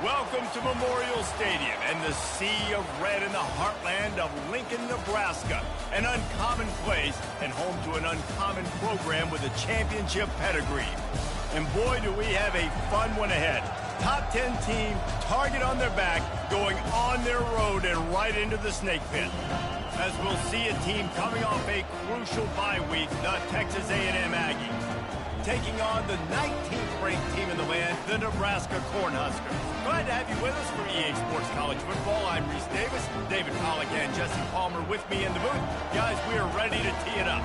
Welcome to Memorial Stadium and the sea of red in the heartland of Lincoln, Nebraska. An uncommon place and home to an uncommon program with a championship pedigree. And boy, do we have a fun one ahead. Top 10 team, target on their back, going on their road and right into the snake pit. As we'll see a team coming off a crucial bye week, the Texas A&M Aggies, taking on the 19th ranked team in the land, the Nebraska Cornhuskers. Glad to have you with us for EA Sports College Football. I'm Reese Davis, David Pollack and Jesse Palmer with me in the booth. Guys, we are ready to tee it up.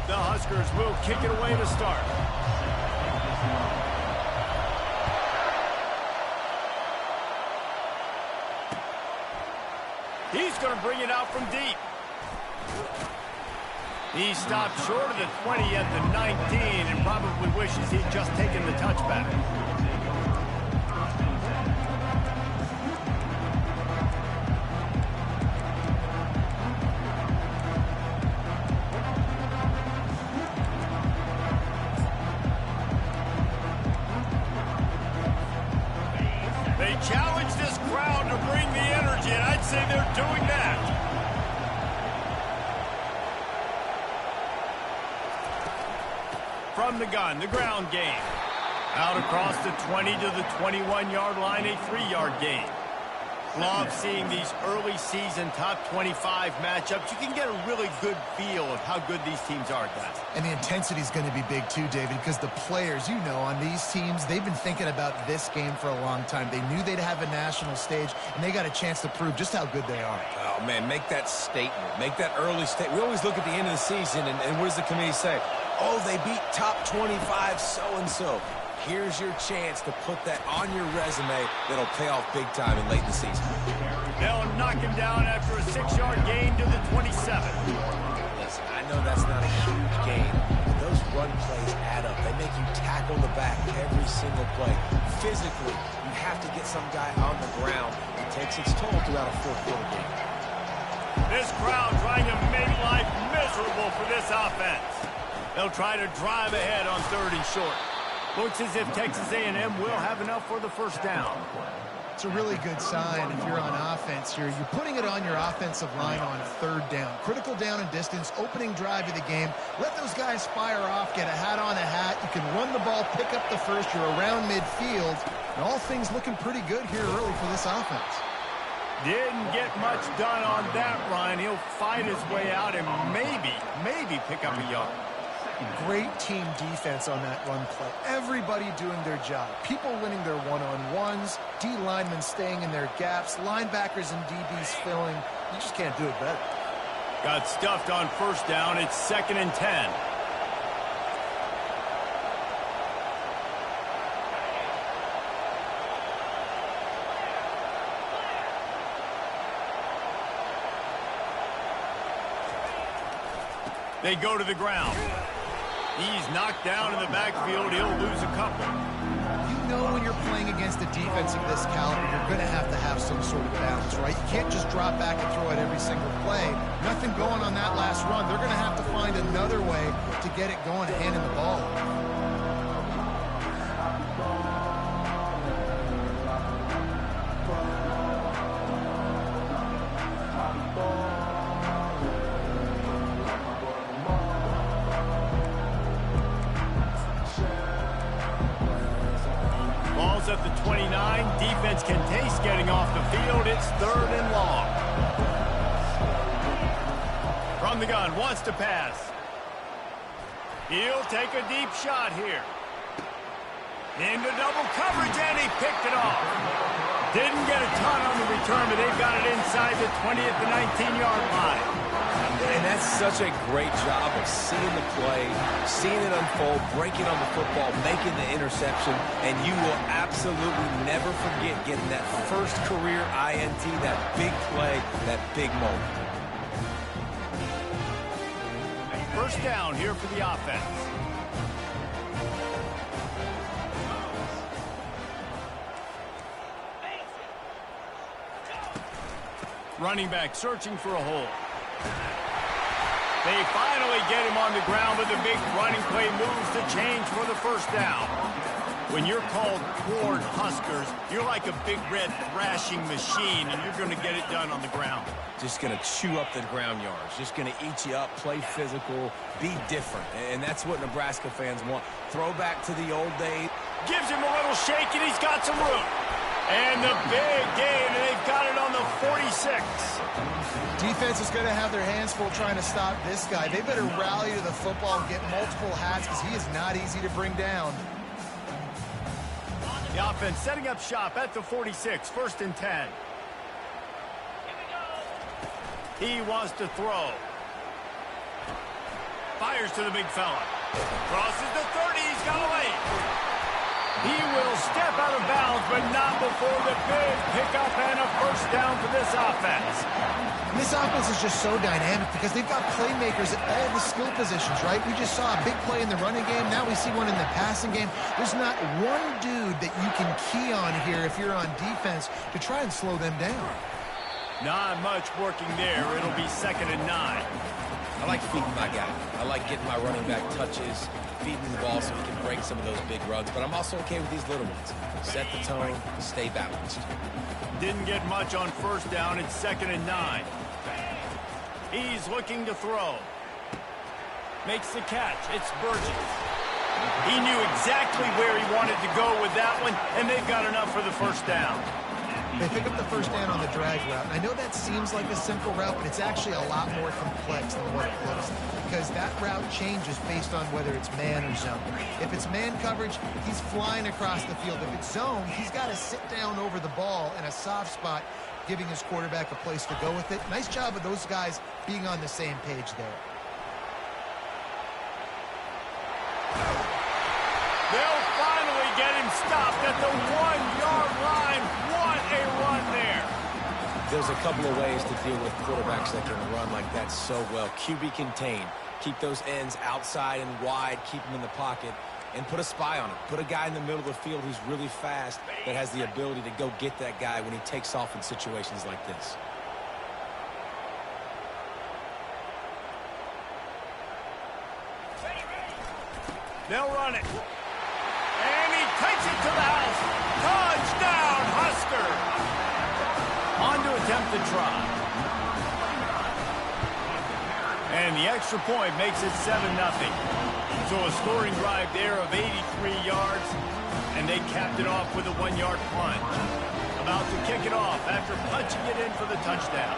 The Huskers will kick it away to start. He's going to bring it out from deep. He stopped short of the 20 at the 19 and probably wishes he'd just taken the touchback. They challenge this crowd to bring the energy, and I'd say they're doing that. From the gun, the ground game. Out across the 20 to the 21-yard line, a 3-yard gain. Love seeing these early season top 25 matchups. You can get a really good feel of how good these teams are, guys. And the intensity is going to be big too, David, because the players, you know, on these teams, they've been thinking about this game for a long time. They knew they'd have a national stage, and they got a chance to prove just how good they are. Oh, man, make that statement. Make that early statement. We always look at the end of the season, and what does the committee say? Oh, they beat top 25 so-and-so. Here's your chance to put that on your resume that'll pay off big time in late in the season. They'll knock him down after a 6-yard gain to the 27. Listen, I know that's not a huge gain, but those run plays add up. They make you tackle the back every single play. Physically, you have to get some guy on the ground. It takes its toll throughout a fourth-quarter game. This crowd trying to make life miserable for this offense. They'll try to drive ahead on 3rd and short. Looks as if Texas A&M will have enough for the first down. It's a really good sign if you're on offense here. You're putting it on your offensive line on 3rd down. Critical down and distance, opening drive of the game. Let those guys fire off, get a hat on a hat. You can run the ball, pick up the first. You're around midfield. And all things looking pretty good here early for this offense. Didn't get much done on that run. He'll fight his way out and maybe pick up a yard. Great team defense on that run play. Everybody doing their job. People winning their one-on-ones, D linemen staying in their gaps, linebackers and DBs filling. You just can't do it better. Got stuffed on 1st down. It's 2nd and 10. They go to the ground. He's knocked down in the backfield. He'll lose a couple. You know when you're playing against a defense of this caliber, you're going to have some sort of balance, right? You can't just drop back and throw it every single play. Nothing going on that last run. They're going to have to find another way to get it going, handing the ball. At the 29, defense can taste getting off the field. It's 3rd and long. From the gun, wants to pass. He'll take a deep shot here. Into double coverage, and he picked it off. Didn't get a ton on the return, but they've got it inside the 20 at the 19-yard line. And that's such a great job of seeing the play, seeing it unfold, breaking on the football, making the interception, and you will absolutely never forget getting that first career INT, that big play, that big moment. 1st down here for the offense. Running back searching for a hole. They finally get him on the ground with a big running play moves the change for the first down. When you're called Corn Huskers, you're like a big red thrashing machine, and you're going to get it done on the ground. Just going to chew up the ground yards. Just going to eat you up, play physical, be different. And that's what Nebraska fans want. Throw back to the old days. Gives him a little shake, and he's got some room. And the big gain, and they've got it on the 46. Defense is going to have their hands full trying to stop this guy. They better rally to the football and get multiple hats because he is not easy to bring down. The offense setting up shop at the 46, 1st and 10. He wants to throw. Fires to the big fella. Crosses the 30, he's got away. He will step out of bounds, but not before the big pickup and a first down for this offense. And this offense is just so dynamic because they've got playmakers at all the skill positions, right? We just saw a big play in the running game. Now we see one in the passing game. There's not one dude that you can key on here if you're on defense to try and slow them down. Not much working there. It'll be 2nd and 9. I like feeding my guy. I like getting my running back touches, feeding the ball so he can break some of those big runs. But I'm also okay with these little ones. Set the tone, stay balanced. Didn't get much on first down. It's 2nd and 9. He's looking to throw. Makes the catch. It's Burgess. He knew exactly where he wanted to go with that one, and they've got enough for the first down. They pick up the first down on the drag route. I know that seems like a simple route, but it's actually a lot more complex than what it looks like because that route changes based on whether it's man or zone. If it's man coverage, he's flying across the field. If it's zone, he's got to sit down over the ball in a soft spot, giving his quarterback a place to go with it. Nice job of those guys being on the same page there. They'll finally get him stopped at the 1-yard line. What a run there. There's a couple of ways to deal with quarterbacks that can run like that so well. QB contain. Keep those ends outside and wide. Keep them in the pocket. And put a spy on him. Put a guy in the middle of the field who's really fast that has the ability to go get that guy when he takes off in situations like this. They'll run it. And he takes it to the house. Touchdown, Husker. On to attempt the try. And the extra point makes it 7-0. So a scoring drive there of 83 yards. And they capped it off with a 1-yard plunge. About to kick it off after punching it in for the touchdown.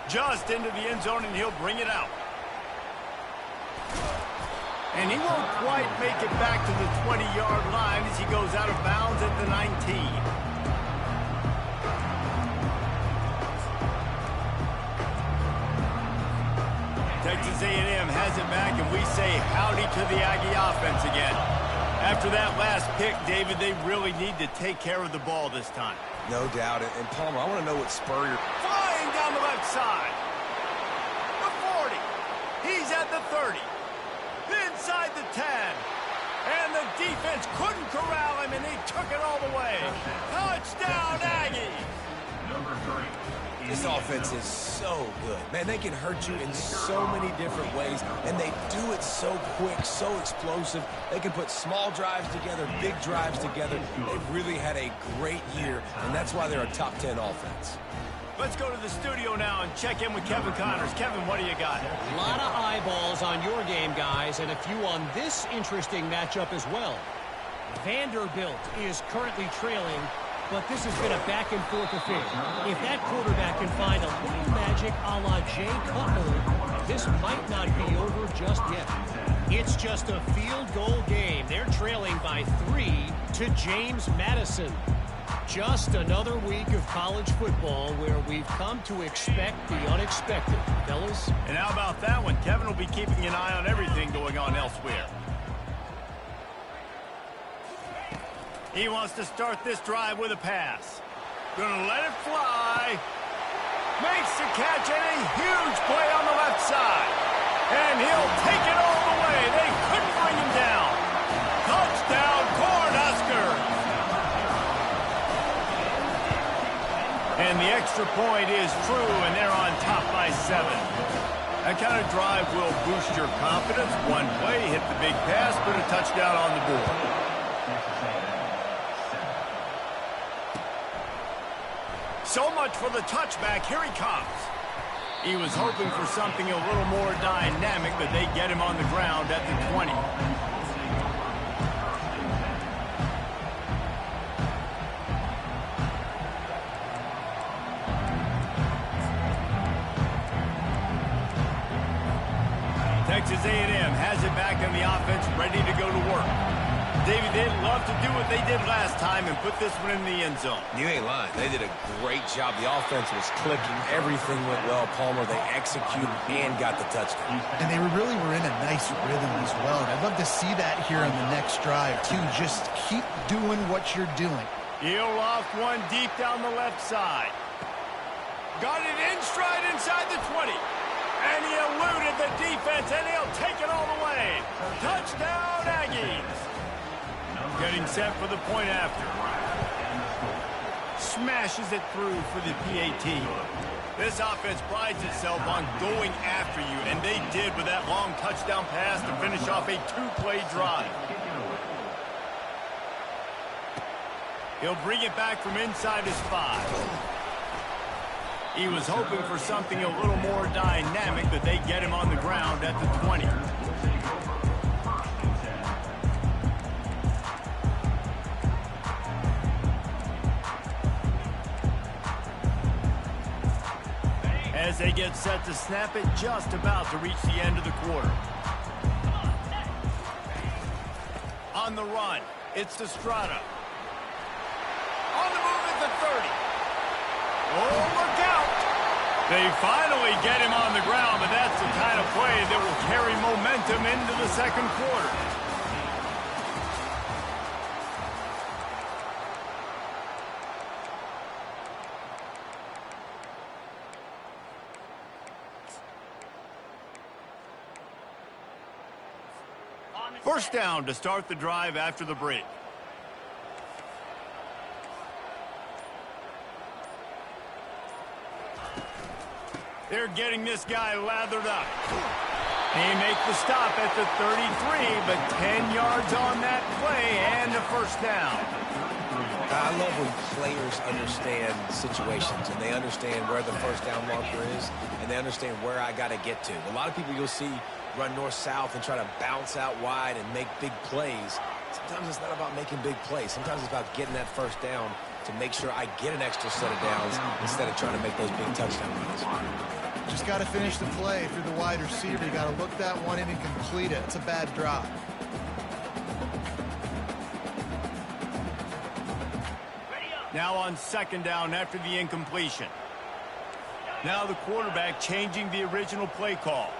Just into the end zone, and he'll bring it out. And he won't quite make it back to the 20-yard line as he goes out of bounds at the 19. Texas A&M has it back, and we say howdy to the Aggie offense again. After that last pick, David, they really need to take care of the ball this time. No doubt. And Palmer, I want to know what Spurrier... Flying down the left side. The 40. He's at the 30. Inside the 10. And the defense couldn't corral him, and he took it all the way. Touchdown, Aggie. Number 3. This offense is so good. Man, they can hurt you in so many different ways, and they do it so quick, so explosive. They can put small drives together, big drives together. They've really had a great year, and that's why they're a top 10 offense. Let's go to the studio now and check in with Kevin Connors. Kevin, what do you got? A lot of eyeballs on your game, guys, and a few on this interesting matchup as well. Vanderbilt is currently trailing, but this has been a back-and-forth affair. If that quarterback can find a little magic a la Jay Cutler, this might not be over just yet. It's just a field goal game. They're trailing by 3 to James Madison. Just another week of college football where we've come to expect the unexpected, fellas. And how about that one? Kevin will be keeping an eye on everything going on elsewhere. He wants to start this drive with a pass. Gonna let it fly. Makes the catch and a huge play on the left side. And he'll take it all the way. They couldn't bring him down. Touchdown, Cornhuskers. the extra point is true, and they're on top by 7. That kind of drive will boost your confidence. One play, hit the big pass, put a touchdown on the board. So much for the touchback. Here he comes. He was hoping for something a little more dynamic, but they get him on the ground at the 20. Texas A&M has it back in the offense, ready to go to work. David, they'd love to do what they did last time and put this one in the end zone. You ain't lying. They did a great job. The offense was clicking. Everything went well. Palmer, they executed and got the touchdown. And they really were in a nice rhythm as well. And I'd love to see that here on the next drive, too. Just keep doing what you're doing. He'll loft one deep down the left side. Got it in stride inside the 20. And he eluded the defense, and he'll take it all the way. Touchdown, Aggies. Getting set for the point after. Smashes it through for the PAT. This offense prides itself on going after you, and they did with that long touchdown pass to finish off a 2-play drive. He'll bring it back from inside his 5. He was hoping for something a little more dynamic, but they get him on the ground at the 20. As they get set to snap it, just about to reach the end of the quarter. On the run, it's Estrada. On the move at the 30. Oh, look out! They finally get him on the ground, but that's the kind of play that will carry momentum into the second quarter. First down to start the drive after the break. They're getting this guy lathered up. They make the stop at the 33, but 10 yards on that play and a first down. I love when players understand situations and they understand where the first down marker is and they understand where I got to get to. A lot of people you'll see run north-south and try to bounce out wide and make big plays. Sometimes it's not about making big plays. Sometimes it's about getting that first down to make sure I get an extra set of downs instead of trying to make those big touchdown runs. Just got to finish the play. If you're the wide receiver, you got to look that one in and complete it. It's a bad drop. Now on second down after the incompletion. Now the quarterback changing the original play call.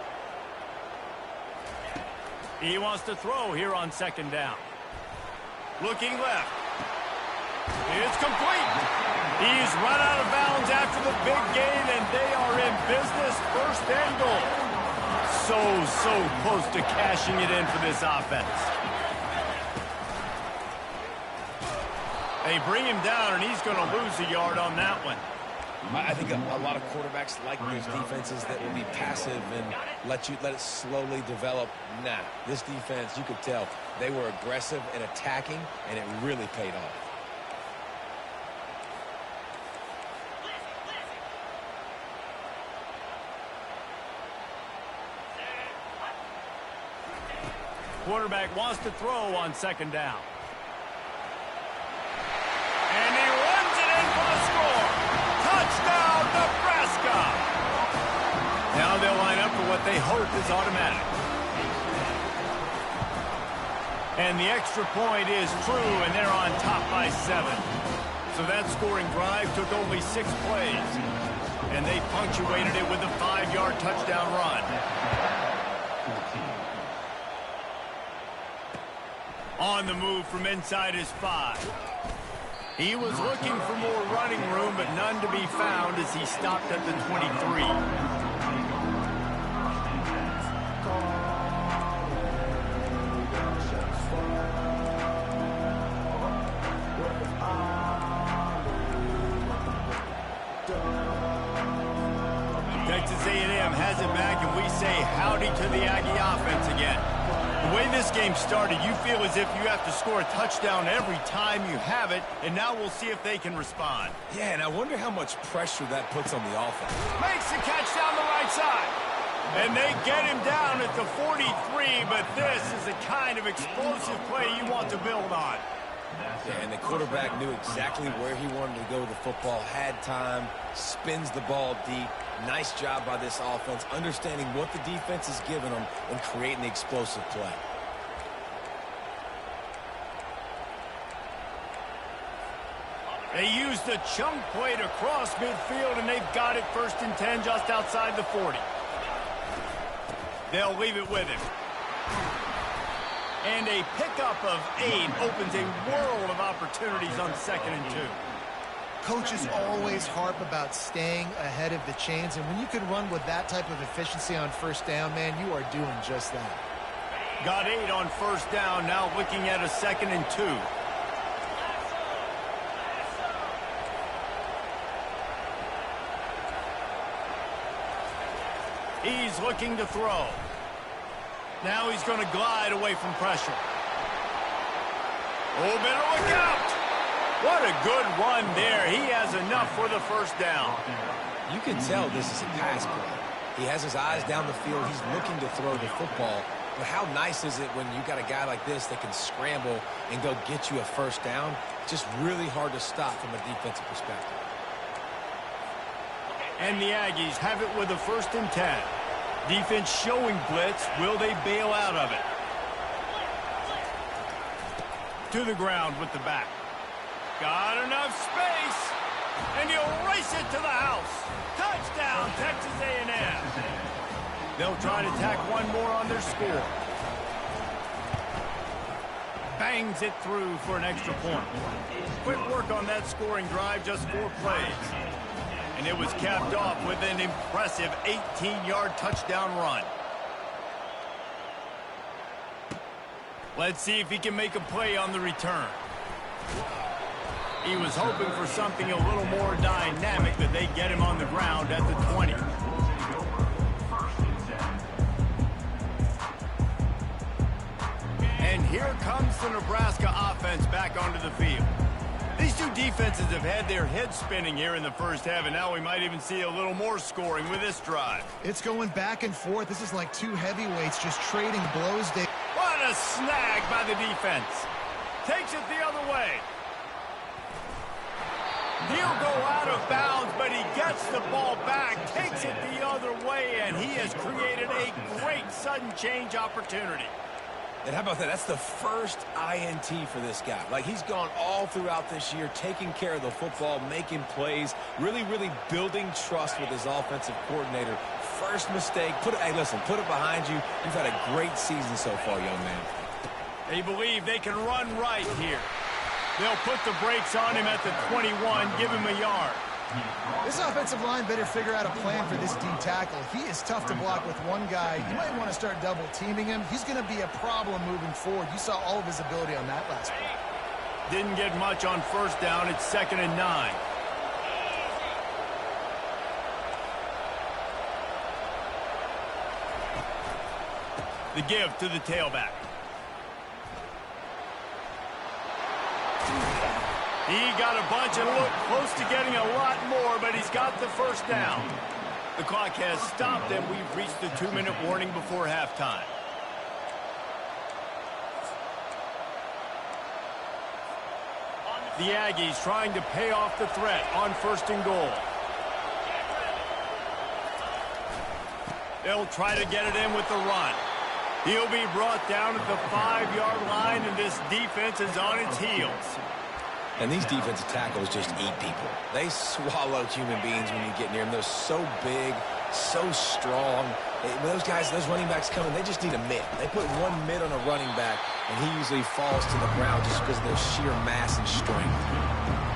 He wants to throw here on second down. Looking left. It's complete. He's run out of bounds after the big gain, and they are in business, first and goal. So close to cashing it in for this offense. They bring him down, and he's going to lose a yard on that one. I think a lot of quarterbacks like those defenses that will be passive and let it slowly develop. Nah, this defense, you could tell, they were aggressive and attacking, and it really paid off. Quarterback wants to throw on second down. And he runs it in for the score. Touchdown, Nebraska! Now they'll line up for what they hope is automatic. And the extra point is true, and they're on top by 7. So that scoring drive took only 6 plays. And they punctuated it with a 5-yard touchdown run. On the move from inside his 5. He was looking for more running room, but none to be found as he stopped at the 23. Texas A&M has it back, and we say howdy to the Aggie offense again. The way this game started, you feel as if you have to score a touchdown every time you have it, and now we'll see if they can respond. Yeah, and I wonder how much pressure that puts on the offense. Makes the catch down the right side. And they get him down at the 43, but this is the kind of explosive play you want to build on. Yeah, and the quarterback knew exactly where he wanted to go with the football, had time, spins the ball deep. Nice job by this offense, understanding what the defense is giving them and creating the explosive play. They use the chunk play to cross midfield, and they've got it 1st and 10 just outside the 40. They'll leave it with him. And a pickup of 8 opens a world of opportunities on 2nd and 2. Coaches always harp about staying ahead of the chains, and when you can run with that type of efficiency on 1st down, man, you are doing just that. Got 8 on 1st down, now looking at a 2nd and 2. He's looking to throw. Now he's going to glide away from pressure. Oh, better look out! What a good run there. He has enough for the 1st down. You can tell this is a pass play. He has his eyes down the field. He's looking to throw the football. But how nice is it when you got a guy like this that can scramble and go get you a 1st down? Just really hard to stop from a defensive perspective. And the Aggies have it with a 1st and 10. Defense showing blitz. Will they bail out of it? To the ground with the back. Got enough space. And he'll race it to the house. Touchdown, Texas A&M. They'll try to tack one more on their score. Bangs it through for an extra point. Quick work on that scoring drive, just 4 plays. And it was capped off with an impressive 18-yard touchdown run. Let's see if he can make a play on the return. He was hoping for something a little more dynamic, but they get him on the ground at the 20. And here comes the Nebraska offense back onto the field. These two defenses have had their heads spinning here in the 1st half, and now we might even see a little more scoring with this drive. It's going back and forth. This is like 2 heavyweights just trading blows. What a snag by the defense. Takes it the other way. He'll go out of bounds, but he gets the ball back, takes it the other way, and he has created a great sudden change opportunity. And how about that? That's the first INT for this guy. Like, he's gone all throughout this year, taking care of the football, making plays, really building trust with his offensive coordinator. First mistake, hey, listen, put it behind you. You've had a great season so far, young man. They believe they can run right here. They'll put the brakes on him at the 21, give him a yard. This offensive line better figure out a plan for this D tackle. He is tough to block with one guy. You might want to start double teaming him. He's going to be a problem moving forward. You saw all of his ability on that last play. Didn't get much on 1st down. It's 2nd and 9. The give to the tailback. He got a bunch and looked close to getting a lot more, but he's got the 1st down. The clock has stopped, and we've reached the 2-minute warning before halftime. The Aggies trying to pay off the threat on 1st and goal. They'll try to get it in with the run. He'll be brought down at the 5-yard line, and this defense is on its heels. And these defensive tackles just eat people. They swallow human beings when you get near them. They're so big, so strong. When those guys, those running backs come in, they just need a mid. They put one mid on a running back, and he usually falls to the ground just because of their sheer mass and strength.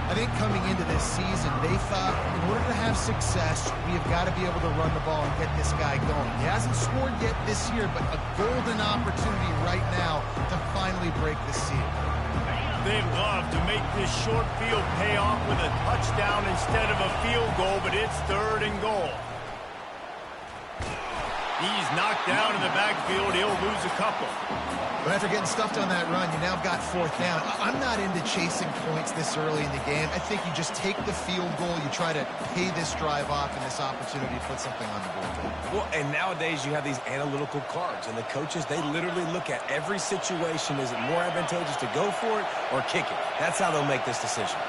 I think coming into this season, they thought in order to have success, we have got to be able to run the ball and get this guy going. He hasn't scored yet this year, but a golden opportunity right now to finally break the seal. They'd love to make this short field pay off with a touchdown instead of a field goal, but it's 3rd and goal. He's knocked down in the backfield. He'll lose a couple. But after getting stuffed on that run, you now got fourth down. I'm not into chasing points this early in the game. I think you just take the field goal. You try to pay this drive off and this opportunity to put something on the board. Well, and nowadays you have these analytical cards, and the coaches, they literally look at every situation. Is it more advantageous to go for it or kick it? That's how they'll make this decision.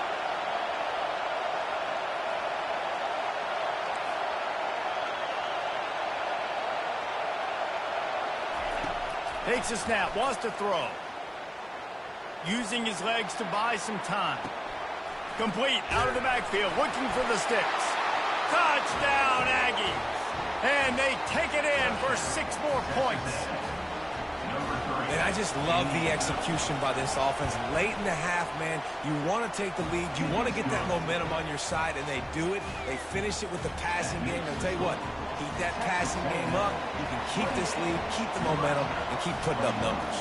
Takes a snap, wants to throw. Using his legs to buy some time. Complete, out of the backfield, looking for the sticks. Touchdown, Aggies! And they take it in for 6 more points. And I just love the execution by this offense. Late in the half, man, you want to take the lead. You want to get that momentum on your side, and they do it. They finish it with the passing game. I'll tell you what, keep that passing game up. You can keep this lead, keep the momentum, and keep putting up numbers.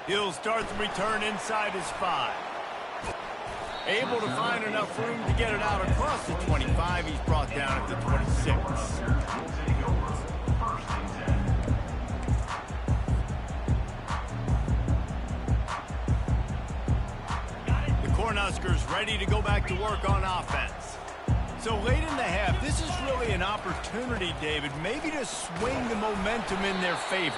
He'll start the return inside his 5. Able to find enough room to get it out across the 25. He's brought down at the 26. The Cornhuskers ready to go back to work on offense. So late in the half, this is really an opportunity, David, maybe to swing the momentum in their favor.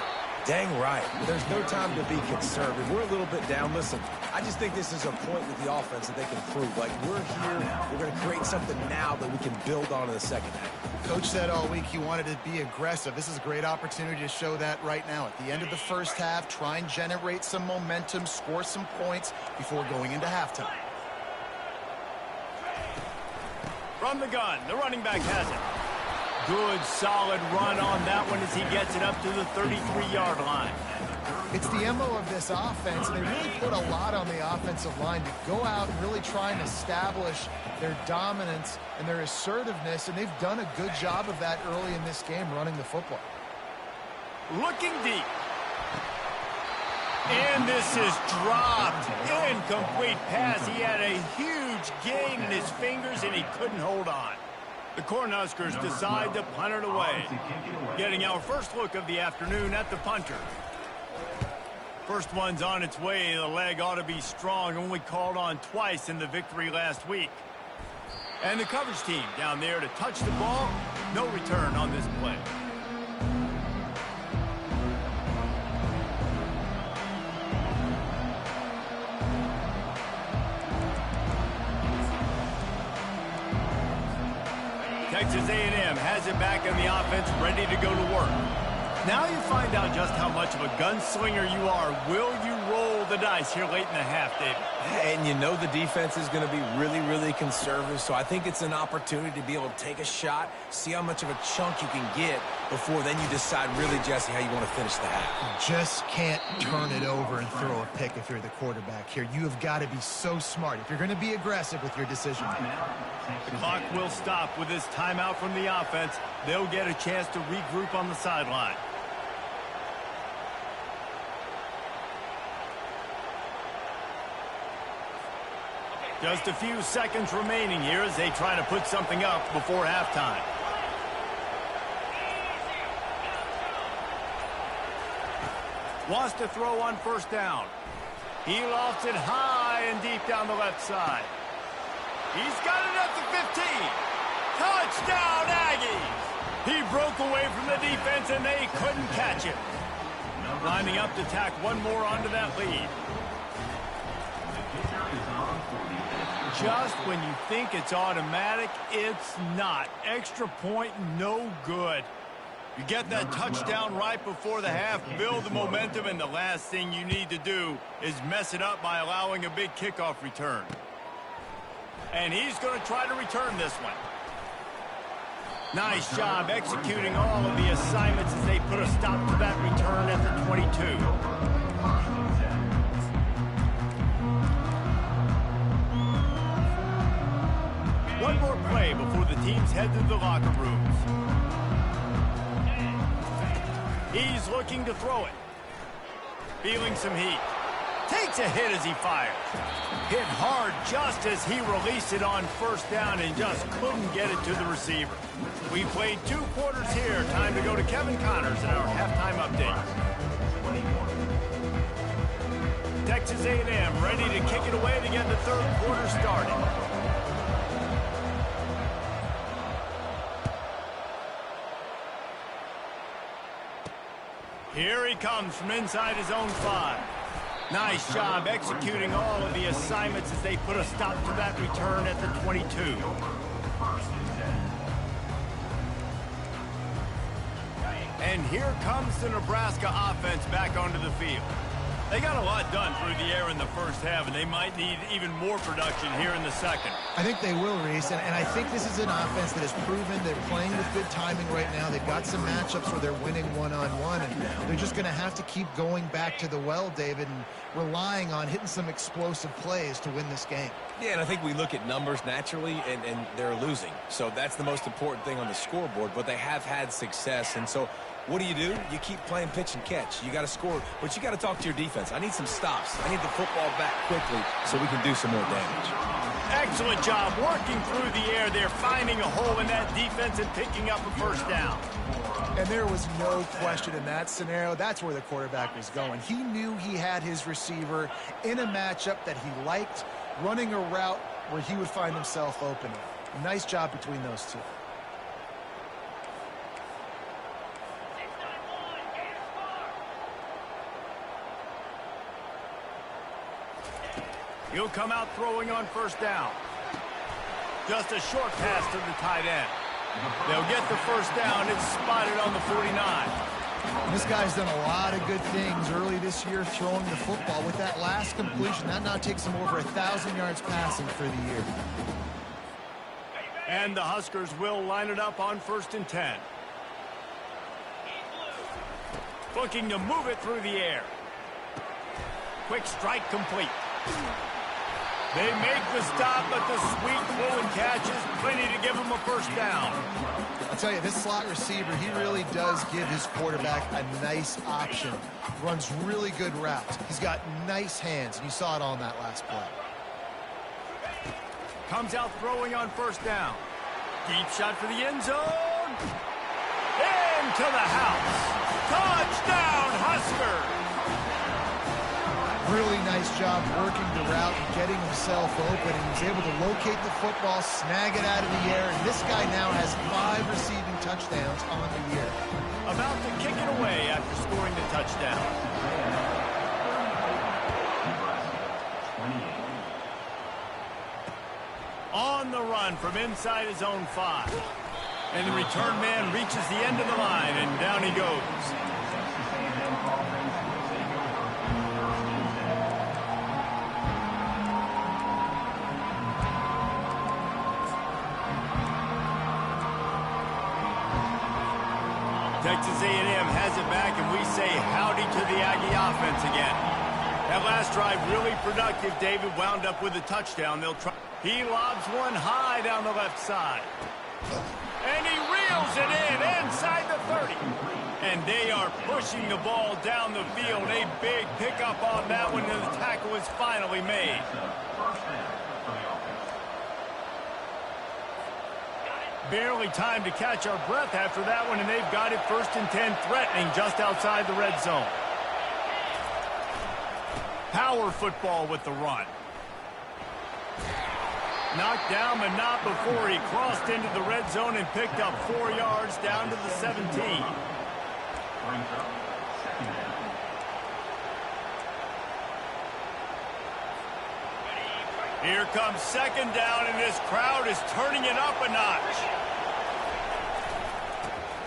Dang right. There's no time to be conservative. We're a little bit down. Listen, I just think this is a point with the offense that they can prove. Like, we're here, we're going to create something now that we can build on in the second half. Coach said all week he wanted to be aggressive. This is a great opportunity to show that right now. At the end of the first half, try and generate some momentum, score some points before going into halftime. From the gun, the running back has it. Good, solid run on that one as he gets it up to the 33-yard line. It's the MO of this offense, and they really put a lot on the offensive line to go out and really try and establish their dominance and their assertiveness, and they've done a good job of that early in this game running the football. Looking deep. And this is dropped. Incomplete pass. He had a huge gain in his fingers, and he couldn't hold on. The Cornhuskers decide to punt it away. Getting our first look of the afternoon at the punter. First one's on its way. The leg ought to be strong. Only called on twice in the victory last week. And the coverage team down there to touch the ball. No return on this play. Texas A&M has it back in the offense, ready to go to work. Now you find out just how much of a gunslinger you are. Will you roll the dice here late in the half, David? And you know the defense is going to be really, really conservative, so I think it's an opportunity to be able to take a shot, see how much of a chunk you can get before then you decide really, Jesse, how you want to finish the half. You just can't turn it over and throw a pick if you're the quarterback here. You have got to be so smart if you're going to be aggressive with your decision. The clock will stop with this timeout from the offense. They'll get a chance to regroup on the sideline. Just a few seconds remaining here as they try to put something up before halftime. Wants to throw on first down. He lofts it high and deep down the left side. He's got it at the 15. Touchdown, Aggies! He broke away from the defense and they couldn't catch him. Lining up to tack one more onto that lead. Just when you think it's automatic, it's not. Extra point, no good. You get that touchdown right before the half, build the momentum, and the last thing you need to do is mess it up by allowing a big kickoff return. And he's going to try to return this one. Nice job executing all of the assignments as they put a stop to that return at the 22. One more play before the teams head to the locker rooms. He's looking to throw it. Feeling some heat. Takes a hit as he fires. Hit hard just as he released it on first down and just couldn't get it to the receiver. We played 2 quarters here. Time to go to Kevin Connors in our halftime update. Texas A&M ready to kick it away to get the 3rd quarter started. Here he comes from inside his own 5. Nice job executing all of the assignments as they put a stop to that return at the 22. And here comes the Nebraska offense back onto the field. They got a lot done through the air in the first half, and they might need even more production here in the second. I think they will, Reese, and I think this is an offense that has proven they're playing with good timing right now. They've got some matchups where they're winning one-on-one, and they're just going to have to keep going back to the well, David, and relying on hitting some explosive plays to win this game. Yeah, and I think we look at numbers naturally, and they're losing. So that's the most important thing on the scoreboard, but they have had success, and so what do? You keep playing pitch and catch. You got to score, but you got to talk to your defense. I need some stops. I need the football back quickly so we can do some more damage. Excellent job working through the air. They're finding a hole in that defense and picking up a first down. And there was no question in that scenario. That's where the quarterback was going. He knew he had his receiver in a matchup that he liked, running a route where he would find himself open. Nice job between those two. He'll come out throwing on first down. Just a short pass to the tight end. They'll get the first down. It's spotted on the 49. This guy's done a lot of good things early this year throwing the football. With that last completion, that now takes him over 1,000 yards passing for the year. And the Huskers will line it up on 1st and 10. Looking to move it through the air. Quick strike complete. They make the stop, but the sweet throw and catch is plenty to give him a first down. I'll tell you, this slot receiver, he really does give his quarterback a nice option. Runs really good routes. He's got nice hands, and you saw it on that last play. Comes out throwing on first down. Deep shot for the end zone. Into the house. Touchdown, Huskers. Really nice job working the route and getting himself open. And he was able to locate the football, snag it out of the air, and this guy now has 5 receiving touchdowns on the year. About to kick it away after scoring the touchdown. On the run from inside his own 5. And the return man reaches the end of the line, and down he goes. Texas A&M has it back, and we say howdy to the Aggie offense again. That last drive really productive. David wound up with a touchdown. They'll try. He lobs one high down the left side. And he reels it in inside the 30. And they are pushing the ball down the field. A big pickup on that one, and the tackle is finally made. Barely time to catch our breath after that one, and they've got it 1st and 10, threatening just outside the red zone. Power football with the run. Knocked down, but not before he crossed into the red zone and picked up 4 yards down to the 17. Here comes 2nd down, and this crowd is turning it up a notch.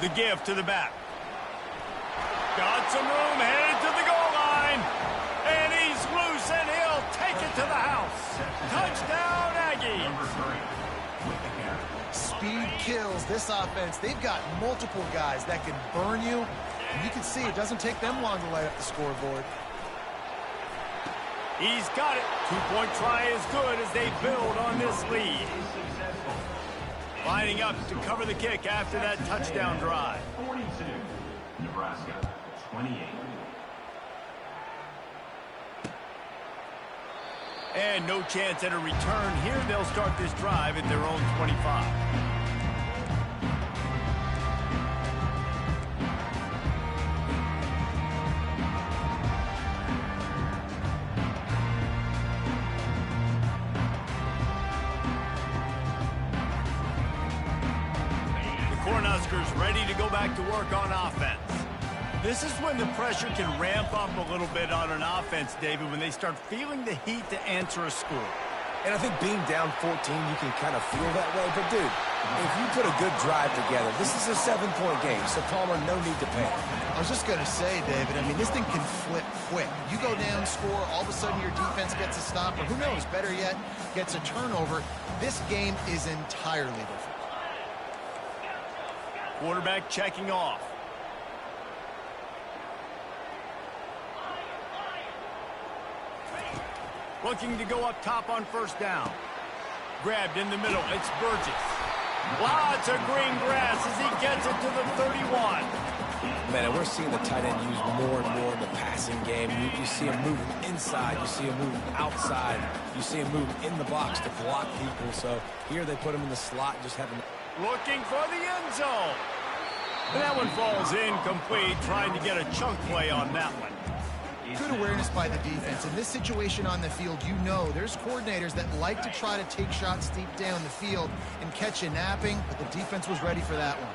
The give to the back. Got some room, headed to the goal line. And he's loose, and he'll take it to the house. Touchdown, Aggies. Speed kills this offense. They've got multiple guys that can burn you. And you can see it doesn't take them long to light up the scoreboard. He's got it. 2-point try is good as they build on this lead. Lining up to cover the kick after that touchdown drive. 42, Nebraska, 28. And no chance at a return here. They'll start this drive at their own 25. Cornhuskers ready to go back to work on offense. This is when the pressure can ramp up a little bit on an offense, David, when they start feeling the heat to answer a score. And I think being down 14, you can kind of feel that way. But, dude, if you put a good drive together, this is a 7-point game, so Palmer, no need to panic. I was just going to say, David, I mean, this thing can flip quick. You go down, score, all of a sudden your defense gets a stop, or who knows, better yet, gets a turnover. This game is entirely different. Quarterback checking off. Looking to go up top on first down. Grabbed in the middle. It's Burgess. Lots of green grass as he gets it to the 31. Man, and we're seeing the tight end used more and more in the passing game. You see him moving inside. You see him moving outside. You see him moving in the box to block people. So here they put him in the slot, just having... Looking for the end zone. And that one falls incomplete, trying to get a chunk play on that one. Good awareness by the defense. In this situation on the field, you know there's coordinators that like to try to take shots deep down the field and catch you napping, but the defense was ready for that one.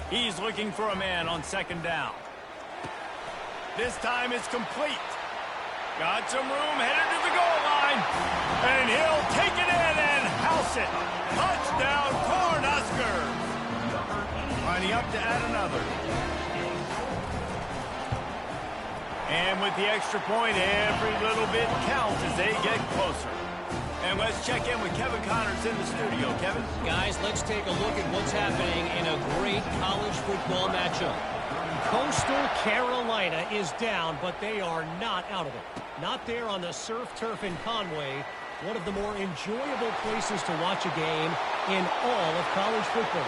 He's looking for a man on second down. This time it's complete. Got some room, headed to the goal line. And he'll take it in and house it. Touchdown, Cornhuskers. Lining up to add another. And with the extra point, every little bit counts as they get closer. And let's check in with Kevin Connors in the studio. Kevin? Guys, let's take a look at what's happening in a great college football matchup. Coastal Carolina is down, but they are not out of it. Not there on the surf turf in Conway, one of the more enjoyable places to watch a game in all of college football.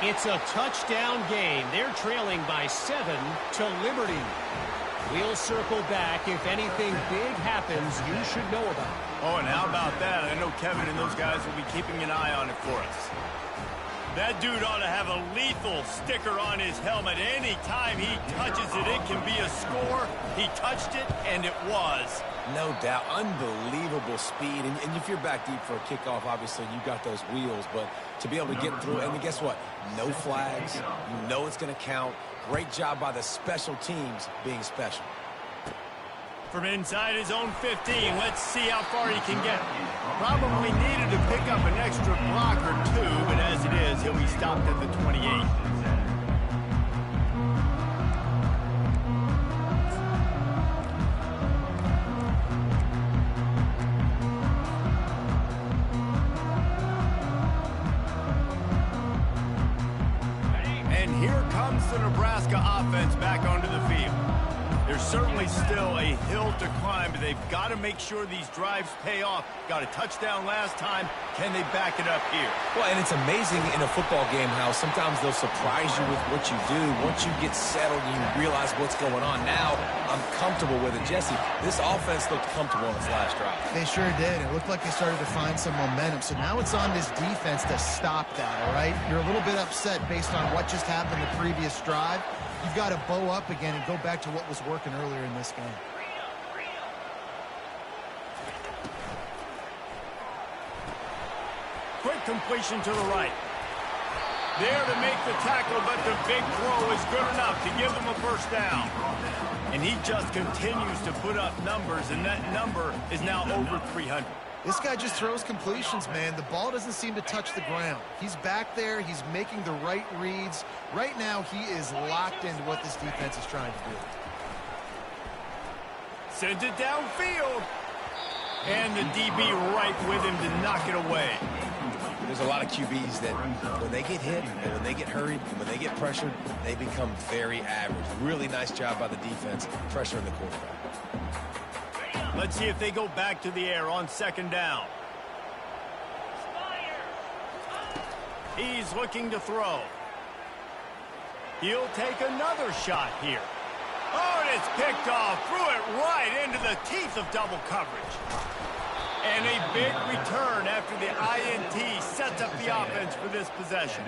It's a touchdown game. They're trailing by 7 to Liberty. We'll circle back. If anything big happens, you should know about it. Oh, and how about that? I know Kevin and those guys will be keeping an eye on it for us. That dude ought to have a lethal sticker on his helmet. Any time he touches it, it can be a score. He touched it, and it was. No doubt. Unbelievable speed. And if you're back deep for a kickoff, obviously you got those wheels. But to be able to get through, and guess what? No flags. You know it's going to count. Great job by the special teams being special. From inside his own 15, let's see how far he can get. Probably needed to pick up an extra block or two, but as it is, he'll be stopped at the 28. And here comes the Nebraska offense back onto the field. There's certainly still a hill to climb, but they've got to make sure these drives pay off. Got a touchdown last time. Can they back it up here? Well, and it's amazing in a football game how sometimes they'll surprise you with what you do. Once you get settled, you realize what's going on. Now, I'm comfortable with it. Jesse, this offense looked comfortable on its last drive. They sure did. It looked like they started to find some momentum. So now it's on this defense to stop that, all right? You're a little bit upset based on what just happened the previous drive. You've got to bow up again and go back to what was working earlier in this game. Quick completion to the right. There to make the tackle, but the big throw is good enough to give them a first down. And he just continues to put up numbers, and that number is now over 300. This guy just throws completions, man. The ball doesn't seem to touch the ground. He's back there. He's making the right reads. Right now, he is locked into what this defense is trying to do. Sends it downfield. And the DB right with him to knock it away. There's a lot of QBs that when they get hit and when they get hurried and when they get pressured, they become very average. Really nice job by the defense pressuring the quarterback. Let's see if they go back to the air on second down. He's looking to throw. He'll take another shot here. Oh, and it's picked off. Threw it right into the teeth of double coverage. And a big return after the INT sets up the offense for this possession.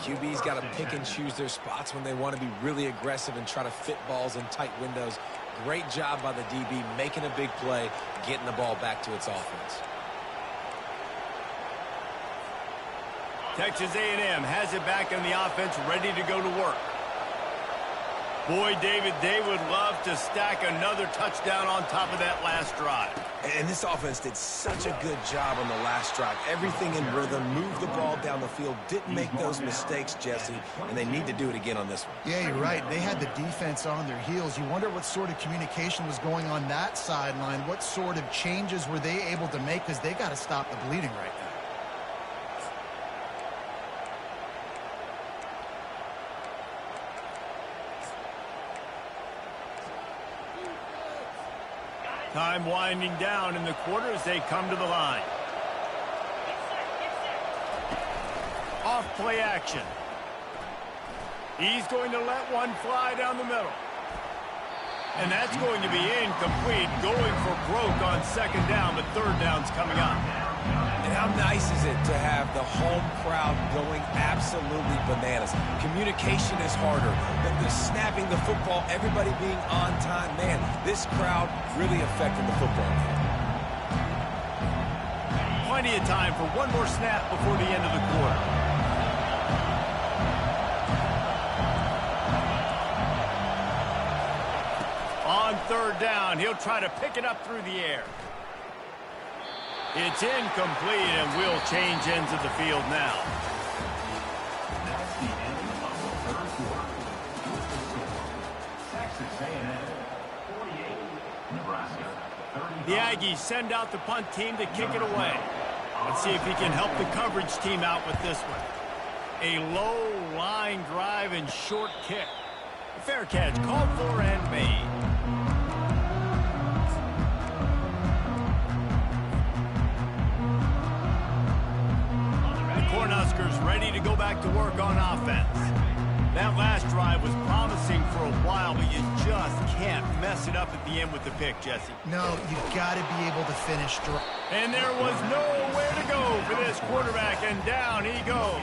QB's got to pick and choose their spots when they want to be really aggressive and try to fit balls in tight windows. Great job by the DB making a big play, getting the ball back to its offense. Texas A&M has it back in the offense, ready to go to work. Boy, David, they would love to stack another touchdown on top of that last drive. And this offense did such a good job on the last drive. Everything in rhythm, moved the ball down the field, didn't make those mistakes, Jesse, and they need to do it again on this one. Yeah, you're right. They had the defense on their heels. You wonder what sort of communication was going on that sideline. What sort of changes were they able to make, because they got to stop the bleeding right now. Time winding down in the quarter as they come to the line. Off play action. He's going to let one fly down the middle. And that's going to be incomplete, going for broke on second down, but third down's coming up. And how nice is it to have the home crowd going absolutely bananas? Communication is harder, but the snapping the football, everybody being on time, man, this crowd really affecting the football game. Plenty of time for one more snap before the end of the quarter. On third down, he'll try to pick it up through the air. It's incomplete, and we'll change ends of the field now. That's the end of the third quarter. Texas A&M 48, Nebraska 35. The Aggies send out the punt team to kick it away. Let's see if he can help the coverage team out with this one. A low line drive and short kick. Fair catch called for and made. Cornhuskers ready to go back to work on offense. That last drive was promising for a while, but you just can't mess it up at the end with the pick, Jesse. No, you've got to be able to finish strong. And there was nowhere to go for this quarterback, and down he goes.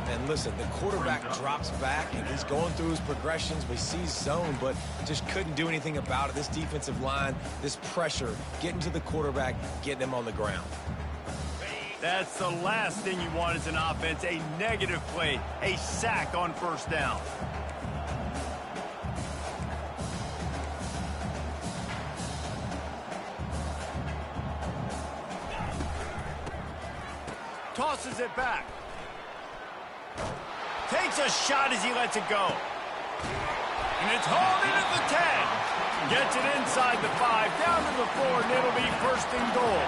And listen, the quarterback drops back, and he's going through his progressions. We see zone, but just couldn't do anything about it. This defensive line, this pressure, getting to the quarterback, getting him on the ground. That's the last thing you want as an offense, a negative play, a sack on first down. Tosses it back. Takes a shot as he lets it go. And it's hauled in at the 10. Gets it inside the 5, down to the 4, and it'll be first and goal.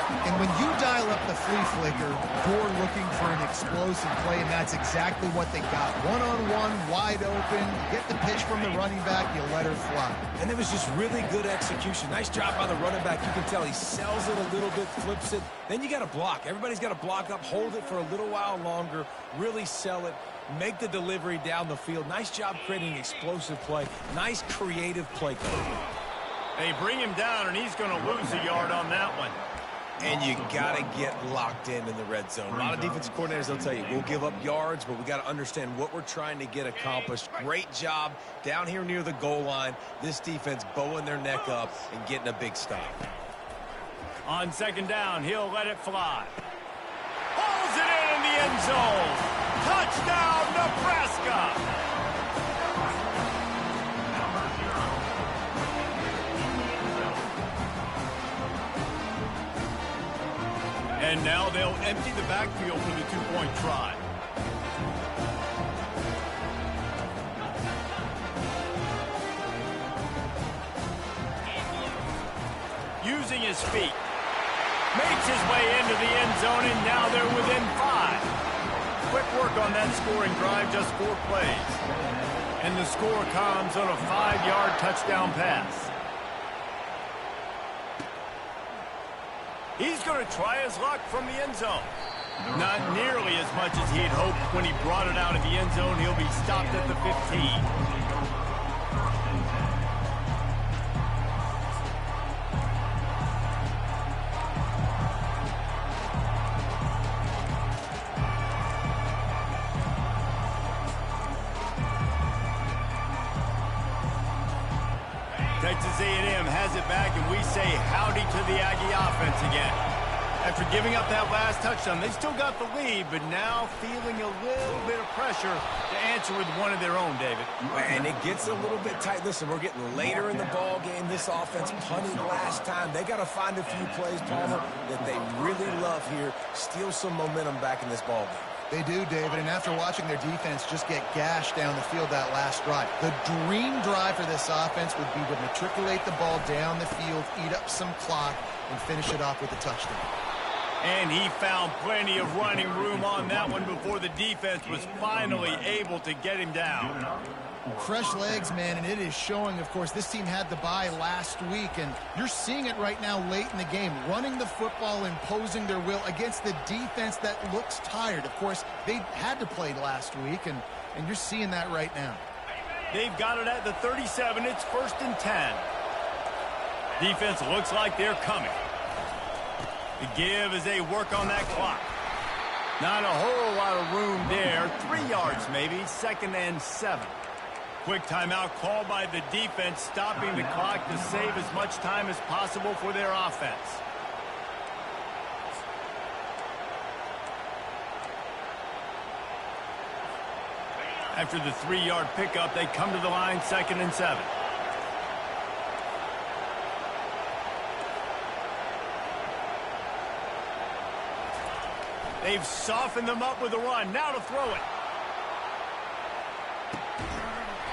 And when you dial up the flea flicker, you're looking for an explosive play, and that's exactly what they got. One-on-one, wide open, get the pitch from the running back, you let her fly. And it was just really good execution. Nice job by the running back. You can tell he sells it a little bit, flips it. Then you got to block. Everybody's got to block up, hold it for a little while longer, really sell it, make the delivery down the field. Nice job creating an explosive play. Nice creative play call. They bring him down, and he's going to lose a yard on that one. And you got to get locked in the red zone. A lot of defensive coordinators, they'll tell you, we'll give up yards, but we got to understand what we're trying to get accomplished. Great job down here near the goal line. This defense bowing their neck up and getting a big stop. On second down, he'll let it fly. Hauls it in the end zone. Touchdown, Nebraska! And now they'll empty the backfield for the two-point try. Using his feet. Makes his way into the end zone, and now they're within 5. Quick work on that scoring drive, just 4 plays. And the score comes on a 5-yard touchdown pass. He's going to try his luck from the end zone. Not nearly as much as he had hoped when he brought it out of the end zone. He'll be stopped at the 15. has it back, and we say howdy to the Aggie offense again. After giving up that last touchdown, they still got the lead, but now feeling a little bit of pressure to answer with one of their own, David. And it gets a little bit tight. Listen, we're getting later in the ball game. This offense punted last time. They got to find a few plays, Palmer, that they really love here. Steal some momentum back in this ball game. They do, David, and after watching their defense just get gashed down the field that last drive, the dream drive for this offense would be to matriculate the ball down the field, eat up some clock, and finish it off with a touchdown. And he found plenty of running room on that one before the defense was finally able to get him down. Fresh legs, man, and it is showing. Of course, this team had the bye last week, and you're seeing it right now late in the game, running the football, imposing their will against the defense that looks tired. Of course, they had to play last week, and you're seeing that right now. They've got it at the 37. It's 1st and 10. Defense looks like they're coming. The give as they work on that clock. Not a whole lot of room there. 3 yards maybe, 2nd and 7. Quick timeout called by the defense, stopping the clock to save as much time as possible for their offense. After the 3-yard pickup, they come to the line, 2nd and 7. They've softened them up with a run. Now to throw it.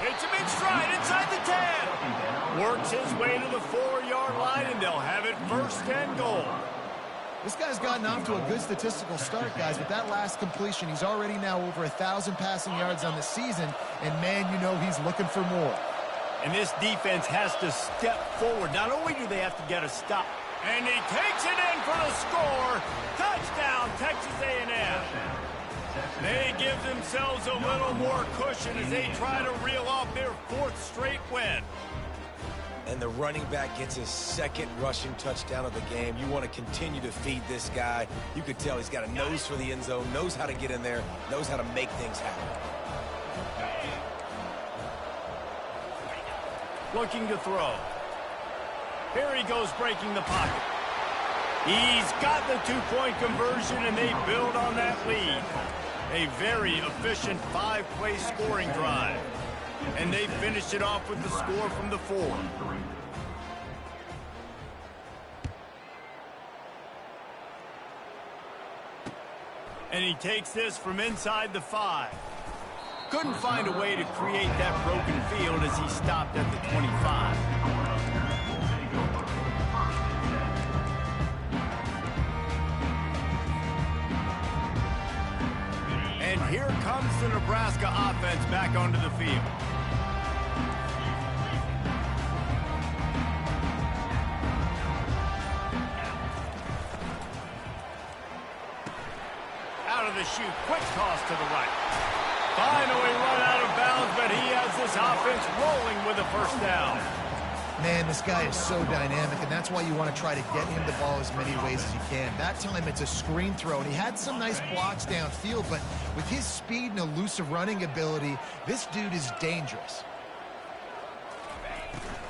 Hits him in stride inside the 10. Works his way to the 4-yard line, and they'll have it 1st and goal. This guy's gotten off to a good statistical start, guys. With that last completion, he's already now over 1,000 passing yards on the season, and, man, you know he's looking for more. And this defense has to step forward. Not only do they have to get a stop, and he takes it in for the score. Touchdown, Texas A&M. They give themselves a little more cushion as they try to reel off their 4th straight win. And the running back gets his 2nd rushing touchdown of the game. You want to continue to feed this guy. You could tell he's got a nose for the end zone, knows how to get in there, knows how to make things happen. Looking to throw. Here he goes, breaking the pocket. He's got the 2-point conversion, and they build on that lead. A very efficient 5-play scoring drive. And they finished it off with the score from the 4. And he takes this from inside the 5. Couldn't find a way to create that broken field as he stopped at the 25. And here comes the Nebraska offense back onto the field. Out of the chute, quick toss to the right. Finally run out of bounds, but he has this offense rolling with a 1st down. Man, this guy is so dynamic, and that's why you want to try to get him the ball as many ways as you can. That time it's a screen throw, and he had some nice blocks downfield, but with his speed and elusive running ability, this dude is dangerous.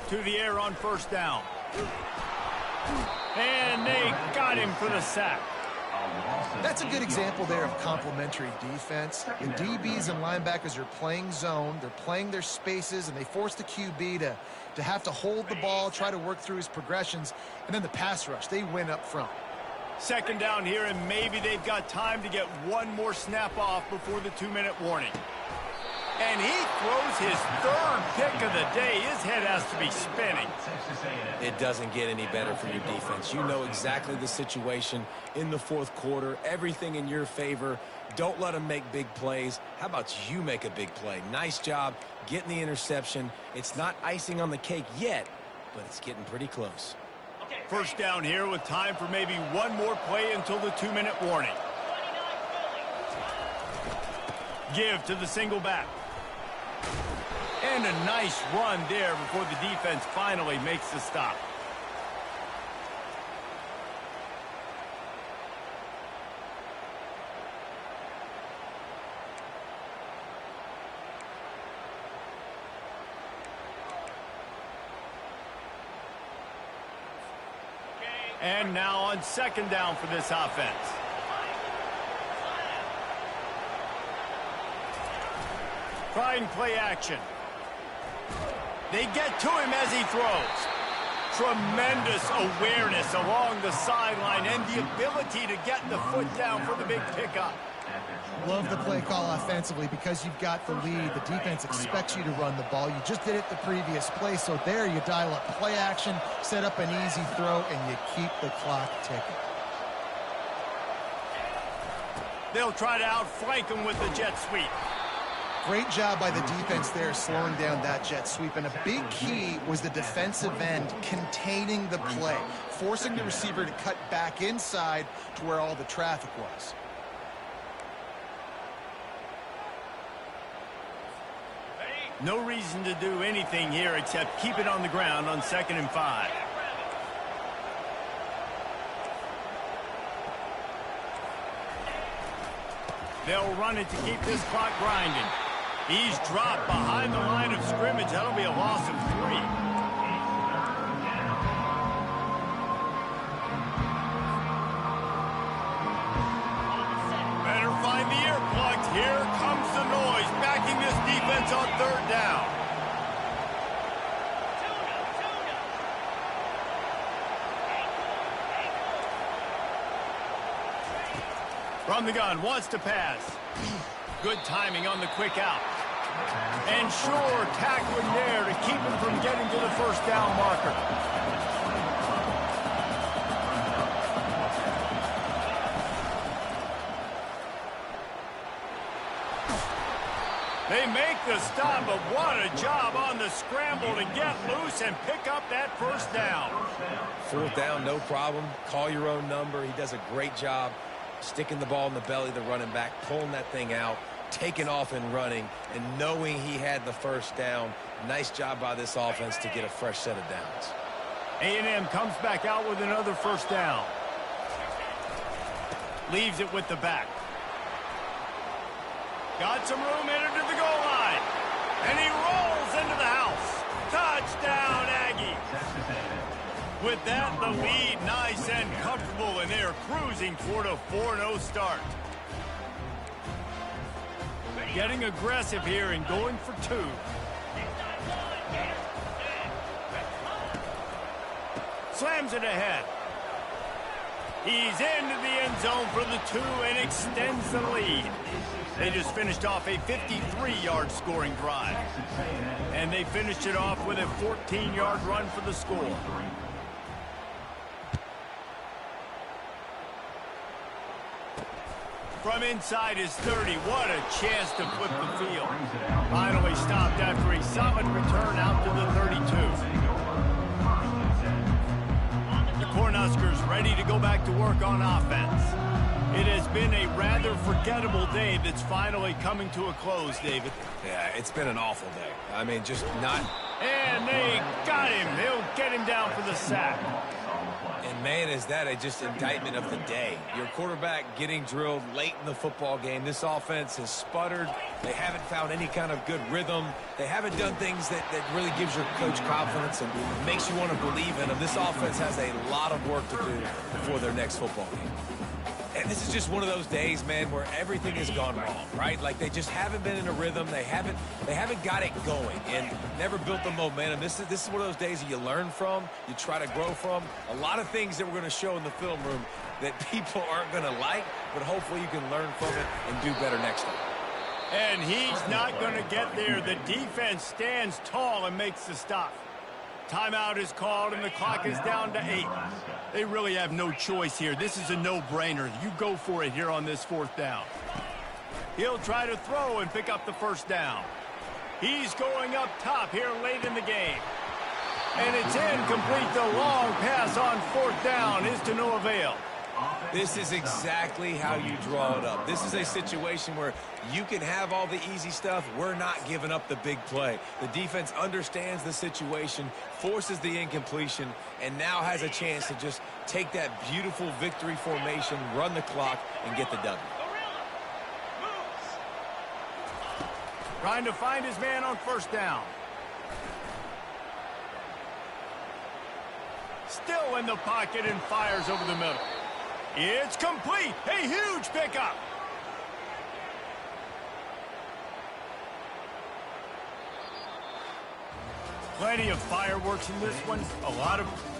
To the air on 1st down. And they got him for the sack. That's a good example there of complementary defense. The DBs and linebackers are playing zone, they're playing their spaces, and they force the QB to have to hold the ball, try to work through his progressions, and then the pass rush, they win up front. 2nd down here, and maybe they've got time to get one more snap off before the 2-minute warning. And he throws his 3rd pick of the day. His head has to be spinning. It doesn't get any better for your defense. You know exactly the situation in the 4th quarter. Everything in your favor. Don't let them make big plays. How about you make a big play? Nice job getting the interception. It's not icing on the cake yet, but it's getting pretty close. 1st down here with time for maybe one more play until the 2-minute warning. Give to the single back. And a nice run there before the defense finally makes the stop. And now on second down for this offense. Trying play action. They get to him as he throws. Tremendous awareness along the sideline and the ability to get the foot down for the big pickup. Love the play call offensively because you've got the lead. The defense expects you to run the ball. You just did it the previous play, so there you dial up play action, set up an easy throw, and you keep the clock ticking. They'll try to outflank him with the jet sweep. Great job by the defense there slowing down that jet sweep. And a big key was the defensive end containing the play, forcing the receiver to cut back inside to where all the traffic was. No reason to do anything here except keep it on the ground on 2nd and 5. They'll run it to keep this clock grinding. He's dropped behind the line of scrimmage. That'll be a loss of 3. Better find the ear plugs. Here comes the noise, backing this defense on 3rd down. From the gun, wants to pass. Good timing on the quick out. And sure, tackling there to keep him from getting to the 1st down marker. They make the stop, but what a job on the scramble to get loose and pick up that 1st down. 4th down, no problem. Call your own number. He does a great job sticking the ball in the belly of the running back, pulling that thing out, taking off and running, and knowing he had the 1st down. Nice job by this offense to get a fresh set of downs. A&M comes back out with another 1st down. Leaves it with the back. Got some room headed to the goal line. And he rolls into the house. Touchdown, Aggies. With that, the lead nice and comfortable, and they're cruising toward a 4-0 start. Getting aggressive here and going for 2. Slams it ahead. He's into the end zone for the 2 and extends the lead. They just finished off a 53-yard scoring drive. And they finished it off with a 14-yard run for the score. From inside his 30, what a chance to flip the field. Finally stopped after a solid return out to the 32. The Cornhuskers ready to go back to work on offense. It has been a rather forgettable day that's finally coming to a close, David. Yeah, it's been an awful day. I mean, just not... And they got him. They'll get him down for the sack. And, man, is that just indictment of the day. Your quarterback getting drilled late in the football game. This offense has sputtered. They haven't found any kind of good rhythm. They haven't done things that really gives your coach confidence and makes you want to believe in them. This offense has a lot of work to do before their next football game. And this is just one of those days, man, where everything has gone wrong, right? Like they just haven't been in a rhythm. They haven't got it going and never built the momentum. This is one of those days that you learn from, you try to grow from. A lot of things that we're going to show in the film room that people aren't going to like, but hopefully you can learn from it and do better next time. And he's not going to get there. The defense stands tall and makes the stop. Timeout is called, and the clock is down to 8. They really have no choice here. This is a no-brainer. You go for it here on this 4th down. He'll try to throw and pick up the 1st down. He's going up top here late in the game. And it's incomplete. The long pass on 4th down is to no avail. This is exactly how you draw it up. This is a situation where you can have all the easy stuff. We're not giving up the big play. The defense understands the situation, forces the incompletion, and now has a chance to just take that beautiful victory formation, run the clock, and get the W. Trying to find his man on 1st down. still in the pocket and fires over the middle. It's complete. A huge pickup. Plenty of fireworks in this one. A lot of